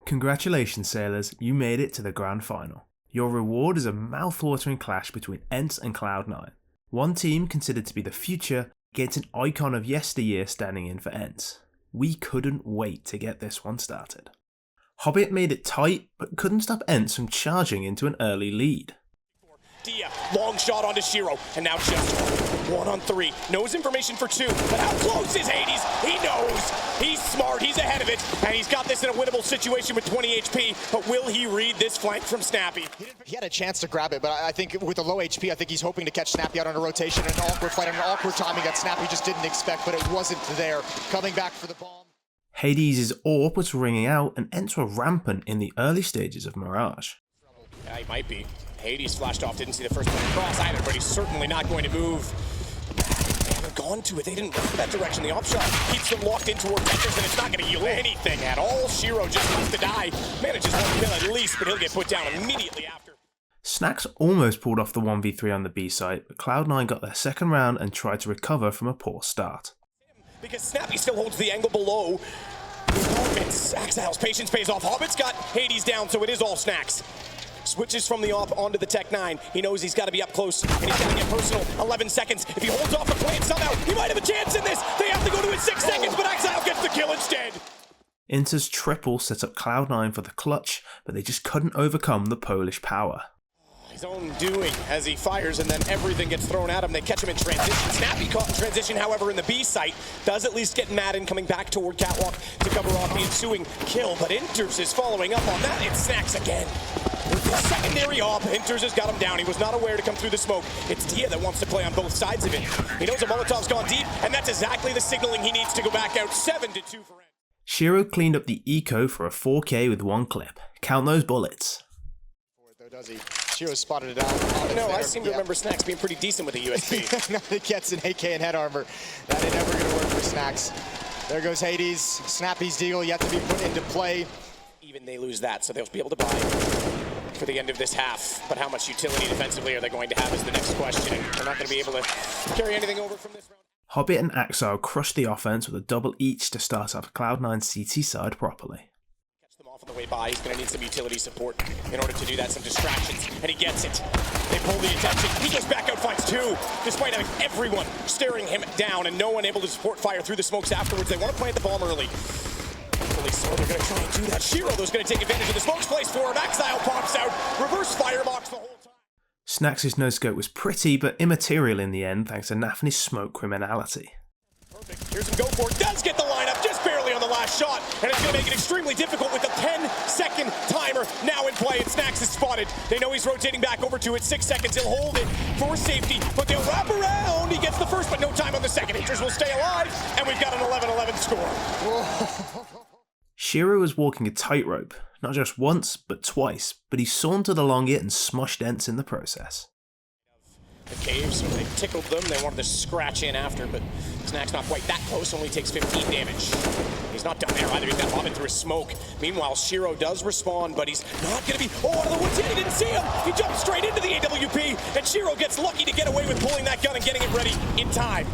Congratulations sailors, you made it to the grand final. Your reward is a mouth-watering clash between ENCE and Cloud9. One team considered to be the future gets an icon of yesteryear standing in for ENCE. We couldn't wait to get this one started. Hobbit made it tight, but couldn't stop ENCE from charging into an early lead. Dia, long shot onto Shiro, and now just 1-on-3. Knows information for 2, but how close is Hades? He knows. He's smart, he's ahead of it, and he's got this in a winnable situation with 20 HP, but will he read this flank from Snappy? He had a chance to grab it, but I think with the low HP, I think he's hoping to catch Snappy out on a rotation, an awkward fight, an awkward timing that Snappy just didn't expect, but it wasn't there. Coming back for the bomb. Hades' AWP was ringing out, and ENCE were rampant in the early stages of Mirage. Yeah, he might be. Hades flashed off, didn't see the first one across either, but he's certainly not going to move. They haven't gone to it, they didn't run that direction. The offshot keeps them locked in toward Vectors, and it's not going to yield anything at all. Shiro just wants to die. Manages one kill at least, but he'll get put down immediately after. Snax almost pulled off the 1v3 on the B site, but Cloud9 got their second round and tried to recover from a poor start. Because Snappy still holds the angle below. Exile's patience pays off. Hobbit's got Hades down, so it is all Snax. Switches from the off onto the Tech 9. He knows he's got to be up close, and he's got to get personal. 11 seconds. If he holds off the plant somehow, he might have a chance in this. They have to go to it 6 seconds, but Exile gets the kill instead. Inter's triple set up Cloud9 for the clutch, but they just couldn't overcome the Polish power. His own doing as he fires, and then everything gets thrown at him. They catch him in transition. Snappy caught in transition, however, in the B site. Does at least get Madden coming back toward Catwalk to cover off the ensuing kill, but Inters is following up on that. It's Snax again. With the secondary op, Inters has got him down. He was not aware to come through the smoke. It's Dia that wants to play on both sides of it. He knows a Molotov's gone deep, and that's exactly the signaling he needs to go back out. 7-2 for N. Shiro cleaned up the eco for a 4K with one clip. Count those bullets. Does he? Shiro spotted it out. No, I seem to remember Snax being pretty decent with the USB. Now he gets an AK and head armor. That ain't never going to work for Snax. There goes Hades. Snappy's deal yet to be put into play. Even they lose that, so they'll be able to buy for the end of this half. But how much utility defensively are they going to have is the next question. And they're not going to be able to carry anything over from this round. Hobbit and Exile crushed the offense with a double each to start up Cloud9's CT side properly. On the way by, he's going to need some utility support in order to do that, some distractions, and he gets it. They pull the attention. He goes back out, finds 2, despite having everyone staring him down and no one able to support fire through the smokes afterwards. They want to plant the bomb early. So they're going to try and do that. Shiro, though, is going to take advantage of the smokes placed for him. Exile pops out, reverse firebox the whole time. Snax's no-scope was pretty, but immaterial in the end thanks to Nafny's smoke criminality. Perfect. Here's him go for it. Does get the lineup just barely on the last shot, and it's going to make it extremely difficult with the 10-second timer now in play, and Snax is spotted. They know he's rotating back over to it. 6 seconds. He'll hold it for safety, but they'll wrap around. He gets the first, but no time on the second. Inters will stay alive, and we've got an 11-11 score. Shiro was walking a tightrope, not just once, but twice, but he sauntered along it and smushed ENCE in the process. The caves, they tickled them, they wanted to scratch in after, but Snax not quite that close, only takes 15 damage. He's not done there either, he's got Hobbit through his smoke. Meanwhile, Shiro does respond, but he's not going to be, out of the woods yet, he didn't see him! He jumped straight into the AWP, and Shiro gets lucky to get away with pulling that gun and getting it ready in time.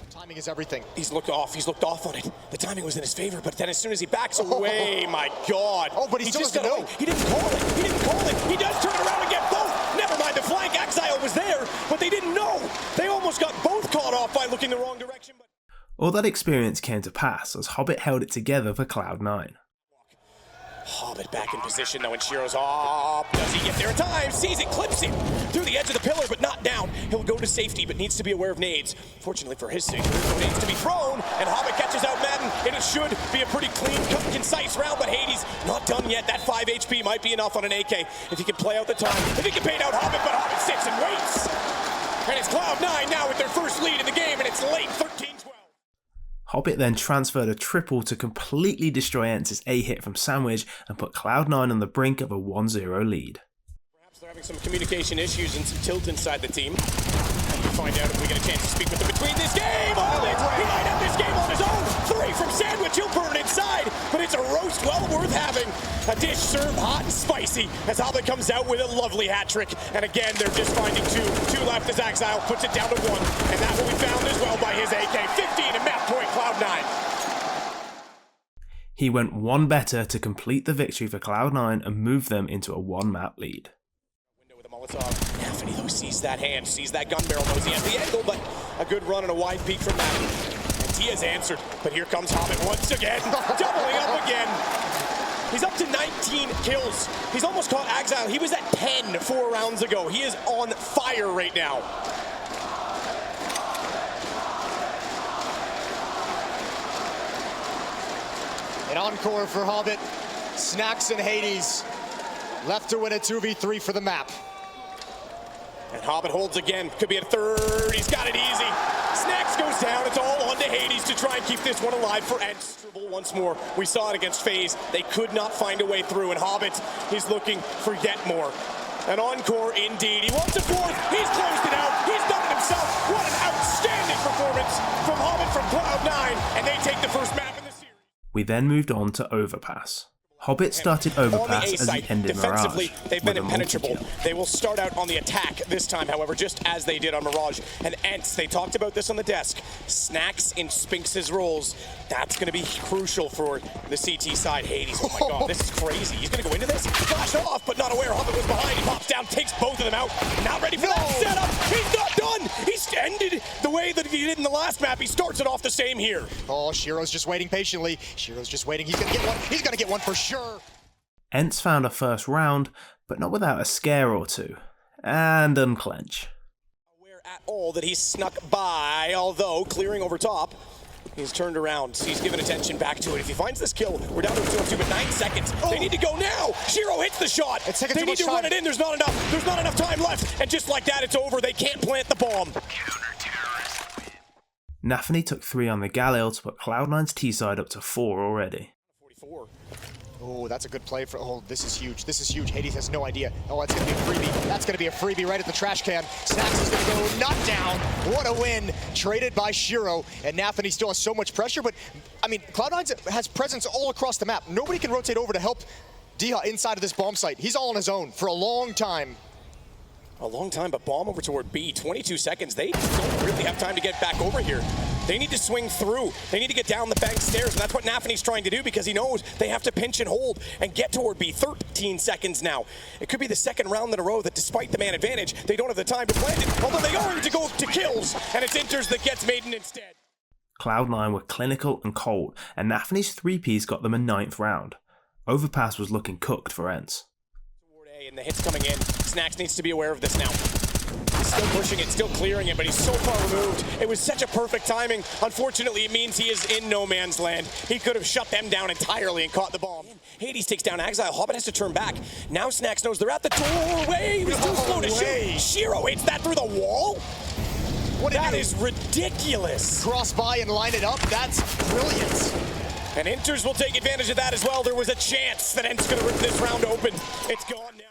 Timing is everything. He's looked off on it. The timing was in his favor, but then as soon as he backs away, my God. Oh, but he still just doesn't know. He didn't call it. He does turn around and get both. Never mind the flank. Exile was there, but they didn't know. They almost got both caught off by looking the wrong direction. But all that experience came to pass as Hobbit held it together for Cloud9. Hobbit back in position though, and Shiro's up. Does he get there in time? Sees it, clips it through the edge of the pillar, but not down. He'll go to safety, but needs to be aware of nades. Fortunately for his sake, there's no nades to be thrown, and Hobbit catches out Madden, and it should be a pretty clean, cut, concise round, but Hades not done yet. That 5 HP might be enough on an AK if he can play out the time. If he can bait out Hobbit, but Hobbit sits and waits. And it's Cloud9 now with their first lead in the game, and it's late, 13-12. Hobbit then transferred a triple to completely destroy ENCE's A-hit from Sandwich and put Cloud9 on the brink of a 1-0 lead. Perhaps they're having some communication issues and some tilt inside the team. We'll find out if we get a chance to speak with them between this game. Oh, he might have this game on his own. 3 from Sandwich, he'll burn inside, but it's a roast well worth having. A dish served hot and spicy as Hobbit comes out with a lovely hat trick. And again, they're just finding 2 left as Exile puts it down to 1. And that will be found as well by his AK. 15 and match point Cloud9. He went one better to complete the victory for Cloud9 and move them into a one-map lead. Window with a Molotov. Nafany though sees that hand, sees that gun barrel, knows he has the angle, but a good run and a wide peek from Nafany. And he has answered, but here comes Hobbit once again, doubling up again. He's up to 19 kills. He's almost caught Exile. He was at 10 4 rounds ago. He is on fire right now. An encore for Hobbit. Snacks and Hades left to win a 2v3 for the map. And Hobbit holds again. Could be a third. He's got it easy. Snacks goes down. It's all on to Hades to try and keep this one alive for ENCE. Once more, we saw it against FaZe. They could not find a way through, and Hobbit, he's looking for yet more. An encore indeed. He wants a fourth. He's closed it out. He's done it himself. What an outstanding performance from Hobbit from Cloud9, and they take the first map in the series. We then moved on to Overpass. Hobbit started Overpass as he ended defensively, Mirage. they've been with a impenetrable. multi-kill. They will start out on the attack this time, however, just as they did on Mirage and ENCE. They talked about this on the desk. Snacks in Spinx's roles. That's going to be crucial for the CT side. Hades, oh my god, this is crazy. He's going to go into this, flash off, but not aware. Hobbit was behind. He pops down, takes both of them out. Not ready for that setup. He's not done. He's ended the way that he did in the last map. He starts it off the same here. Oh, Shiro's just waiting patiently. Shiro's just waiting. He's going to get one. He's going to get one for sure. ENCE found a first round, but not without a scare or two. And unclench. Aware at all that he's snuck by, although clearing over top. He's turned around. He's given attention back to it. If he finds this kill, we're down to 2-2, but 9 seconds. They need to go now. Shiro hits the shot. They need to run it in. There's not enough. There's not enough time left. And just like that, it's over. They can't plant the bomb. Nafany took 3 on the Galil to put Cloud9's T-side up to 4 already. 44. Oh, that's a good play for. Oh, this is huge. This is huge. Hades has no idea. Oh, that's going to be a freebie. That's going to be a freebie right at the trash can. Snacks is going to go not down. What a win. Traded by Shiro. And Nafany still has so much pressure. But, I mean, Cloud9 has presence all across the map. Nobody can rotate over to help Diha inside of this bomb site. He's all on his own for a long time. A long time, but bomb over toward B. 22 seconds. They don't really have time to get back over here. They need to swing through. They need to get down the bank stairs, and that's what Nafany's trying to do because he knows they have to pinch and hold and get toward B. 13 seconds now. It could be the second round in a row that despite the man advantage, they don't have the time to plant it, although they are to go to kills, and it's Inters that gets Maiden instead. Cloud9 were clinical and cold, and Nafany's 3Ps got them a 9th round. Overpass was looking cooked for ENCE. And the hit's coming in. Snacks needs to be aware of this now. He's still pushing it, still clearing it, but he's so far removed. It was such a perfect timing. Unfortunately, it means he is in no man's land. He could have shut them down entirely and caught the bomb. Hades takes down Exile. Hobbit has to turn back. Now Snacks knows they're at the doorway. He was too slow to shoot. Shiro hits that through the wall. That is ridiculous. Cross by and line it up. That's brilliant. And Inters will take advantage of that as well. There was a chance that ENCE going to rip this round open. It's gone now.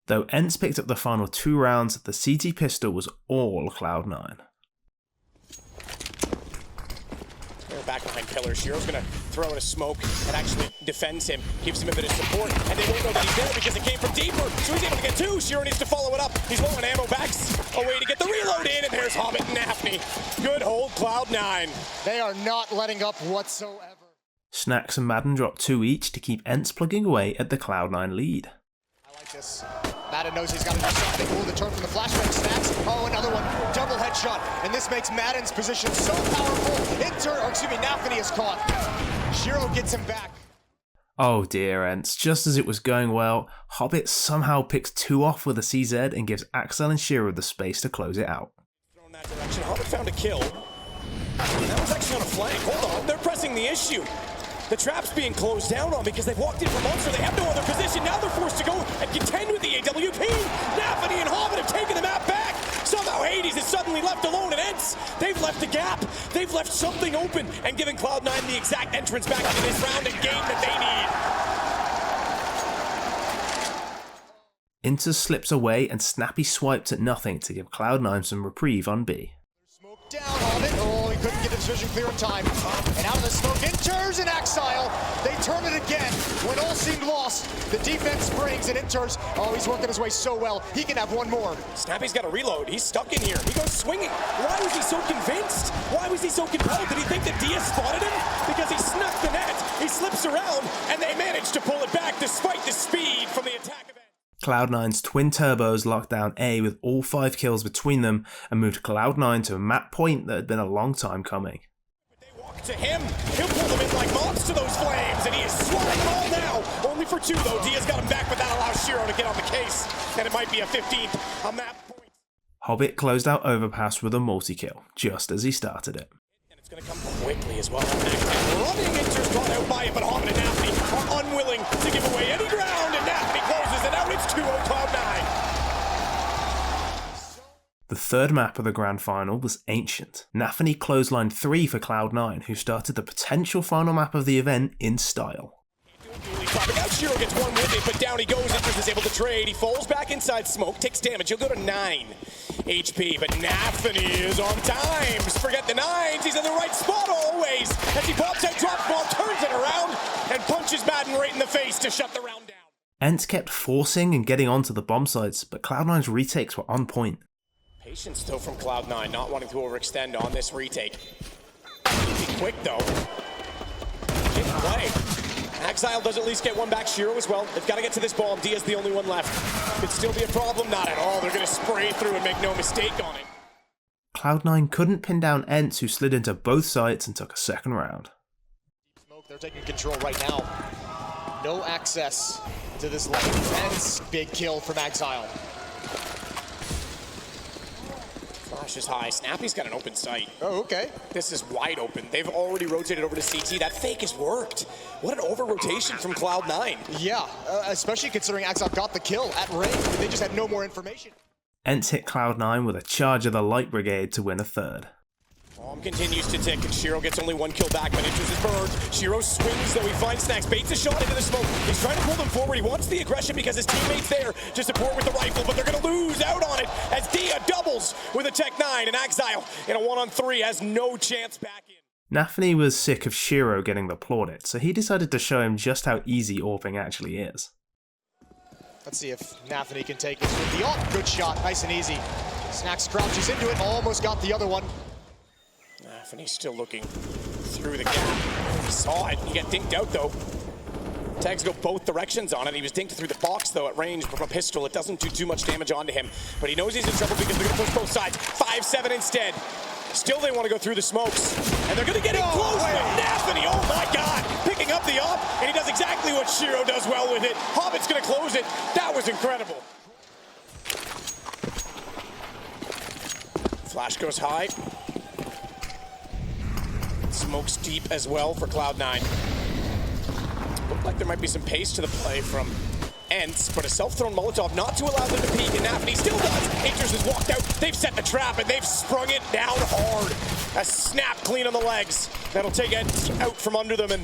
Though ENCE picked up the final 2 rounds, the CT pistol was all Cloud9. They're back behind pillars. Shiro's going to throw in a smoke and actually defends him, gives him a bit of support, and they won't know that he's there because it came from deeper, so he's able to get 2. Shiro needs to follow it up. He's low on ammo, backs away to get the reload in, and there's Hobbit and Nafany. Good hold, Cloud9. They are not letting up whatsoever. Snacks and Madden dropped 2 each to keep ENCE plugging away at the Cloud9 lead. I like this. Madden knows he's got to do something. Oh, the turn from the flashbang. Snacks. Oh, another one. Double headshot. And this makes Madden's position so powerful. Nafany is caught. Shiro gets him back. Oh dear, ENCE. Just as it was going well, Hobbit somehow picks 2 off with a CZ and gives Axel and Shiro the space to close it out. In that direction, Hobbit found a kill. That was actually on a flank. Hold on, they're pressing the issue. The trap's being closed down on because they've walked in for Monster. They have no other position. Now they're forced to go and contend with the AWP. Nafany and Hobbit have taken the map back. Somehow Hades is suddenly left alone at ENCE. They've left a gap. They've left something open and given Cloud9 the exact entrance back into this round and game that they need. Inters slips away and Snappy swipes at nothing to give Cloud9 some reprieve on B. Smoke down on it. Oh, he couldn't get his vision clear in time. And out of the smoke, Inters in exile. They turn it again. When all seemed lost, the defense springs and Inters. Oh, he's working his way so well. He can have one more. Snappy's got a reload. He's stuck in here. He goes swinging. Why was he so convinced? Why was he so compelled? Did he think that Dia spotted him? Because he snuck the net. He slips around. around, and they manage to pull it back despite the speed from the attack event. Cloud9's twin turbos locked down A with all 5 kills between them and moved Cloud9 to a map point that had been a long time coming. They walk to him, he'll pull them in like moths to those flames, and he is swatting them all now. Only for 2 though, Diaz got him back, but that allows Shiro to get on the case, and it might be a 15th, a map point. Hobbit closed out Overpass with a multi-kill, just as he started it. And it's going to come quickly as well. Running Inter's caught out by it, but Hobbit and Nafany are unwilling to give away any ground, and Nafany closes it out. It's 2-0 Cloud9. The third map of the grand final was Ancient. Nafany clotheslined 3 for Cloud9, who started the potential final map of the event in style. Now Shiro gets one with it, but down he goes. Interest is able to trade. He falls back inside smoke, takes damage. He'll go to 9 HP, but Nafany is on times. Forget the 9s, he's in the right spot always. As he pops out, drops ball, turns it around, and punches Madden right in the face to shut the round down. ENCE kept forcing and getting onto the bomb sites, but Cloud9's retakes were on point. Patience though from Cloud9, not wanting to overextend on this retake. Be quick though. Didn't play. Exile does at least get one back. Shiro as well. They've got to get to this bomb. Diaz the only one left. Could still be a problem. Not at all. They're going to spray through and make no mistake on it. Cloud9 couldn't pin down ENCE, who slid into both sites and took a second round. Smoke, they're taking control right now. No access to this lane. ENCE, big kill from Exile. Flash is high. Snappy's got an open sight. Oh, okay. This is wide open. They've already rotated over to CT. That fake has worked. What an over-rotation from Cloud9. Yeah, especially considering Exile got the kill at range. They just had no more information. ENCE hit Cloud9 with a charge of the Light Brigade to win a third. Bomb continues to tick, and Shiro gets only 1 kill back, but Interest is burned. Shiro swings, though he finds Snacks, baits a shot into the smoke. He's trying to pull them forward. He wants the aggression because his teammate's there to support with the rifle, but they're going to lose out on it as Dia doubles with a Tech 9, and Exile in a 1-on-3 has no chance back in. Nafany was sick of Shiro getting the plaudit, so he decided to show him just how easy AWPing actually is. Let's see if Nafany can take this with the AWP. Good shot, nice and easy. Snacks crouches into it, almost got the other one. Nafany's still looking through the gap. He saw it. He got dinked out, though. Tags go both directions on it. He was dinked through the box, though, at range from a pistol. It doesn't do too much damage onto him, but he knows he's in trouble because they're going to push both sides. 5-7 instead. Still, they want to go through the smokes, and they're going to get in close. Nafany, oh my God, picking up the AWP, and he does exactly what Shiro does well with it. Hobbit's going to close it. That was incredible. Flash goes high. Smokes deep as well for Cloud9. Looked like there might be some pace to the play from ENCE, but a self-thrown Molotov not to allow them to peek, and Nafany still does. Interest has walked out. They've set the trap, and they've sprung it down hard. A snap clean on the legs. That'll take it out from under them, and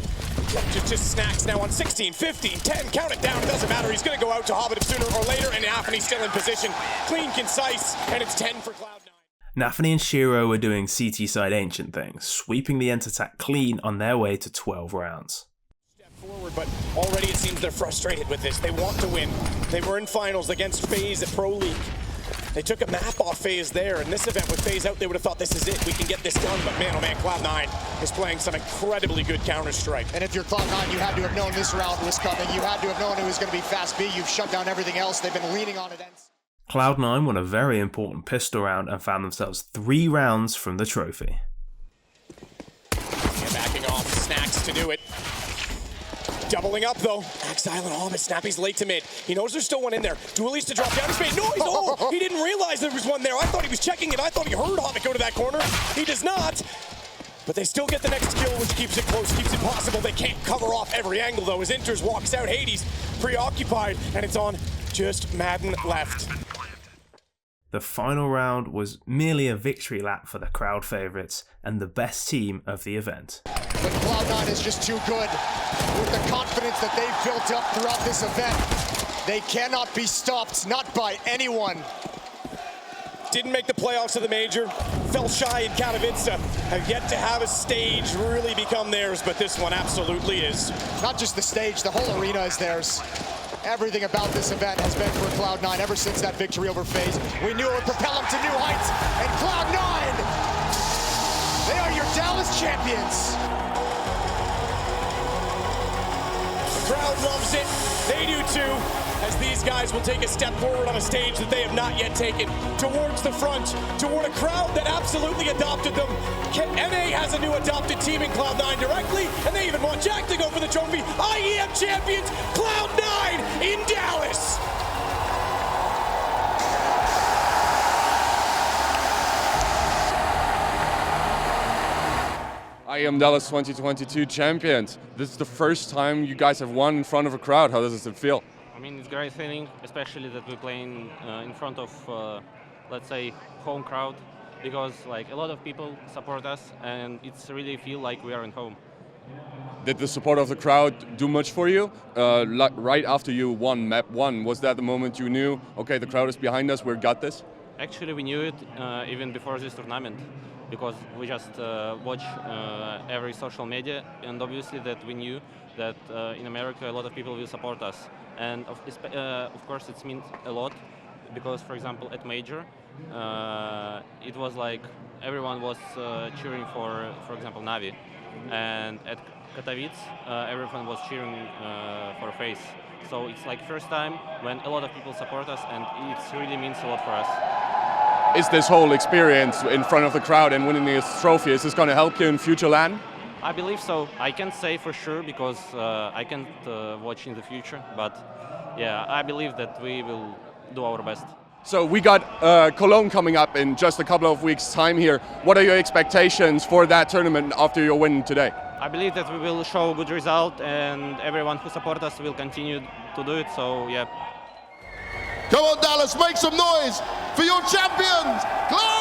just Snacks now on 16, 15, 10. Count it down. It doesn't matter. He's going to go out to Hobbit sooner or later, and Nafany's still in position. Clean, concise, and it's 10 for Cloud9. Nafany and Shiro were doing CT side Ancient things, sweeping the ENCE attack clean on their way to 12 rounds. Step forward, but already it seems they're frustrated with this. They want to win. They were in finals against FaZe at Pro League. They took a map off FaZe there. In this event with FaZe out, they would have thought this is it. We can get this done, but man, oh man, Cloud9 is playing some incredibly good Counter-Strike. And if you're Cloud9, you had to have known this round was coming. You had to have known it was going to be fast B. You've shut down everything else. They've been leaning on it. Cloud9 won a very important pistol round and found themselves 3 rounds from the trophy. Yeah, backing off, Snacks to do it. Doubling up though. Exile and Hobbit. Snappy's late to mid. He knows there's still one in there. Duelist to drop down. He's made noise. Oh, he didn't realize there was one there. I thought he was checking it. I thought he heard Hobbit go to that corner. He does not. But they still get the next kill, which keeps it close, keeps it possible. They can't cover off every angle though as Inters walks out. Hades preoccupied, and it's on just Madden left. The final round was merely a victory lap for the crowd favourites and the best team of the event. But Cloud9 is just too good. With the confidence that they've built up throughout this event, they cannot be stopped, not by anyone. Didn't make the playoffs of the major, fell shy in Katowice, have yet to have a stage really become theirs, but this one absolutely is. Not just the stage, the whole arena is theirs. Everything about this event has been for Cloud9 ever since that victory over FaZe. We knew it would propel them to new heights, and Cloud9, they are your Dallas champions. crowd loves it. They do too, as these guys will take a step forward on a stage that they have not yet taken, towards the front, toward a crowd that absolutely adopted them. NA has a new adopted team in Cloud9 directly, and they even want Jack to go for the trophy. IEM champions, Cloud9 in Dallas. I am Dallas 2022 champions. This is the first time you guys have won in front of a crowd. How does it feel? I mean, it's a great feeling, especially that we're playing in front of, let's say, home crowd, because like a lot of people support us, and it's really feel like we are in home. Did the support of the crowd do much for you? Right after you won Map 1, was that the moment you knew, okay, the crowd is behind us, we've got this? Actually, we knew it even before this tournament, because we just watch every social media, and obviously that we knew that in America a lot of people will support us. And of course it means a lot, because for example at Major, it was like everyone was cheering for example Navi, and at Katowice everyone was cheering for FaZe. So it's like first time when a lot of people support us, and it really means a lot for us. Is this whole experience in front of the crowd and winning this trophy, is this going to help you in future LAN? I believe so. I can't say for sure because I can't watch in the future, but yeah, I believe that we will do our best. So we got Cologne coming up in just a couple of weeks' time here. What are your expectations for that tournament after your win today? I believe that we will show a good result, and everyone who supports us will continue to do it, so yeah. Come on, Dallas, make some noise for your champions, Cloud9!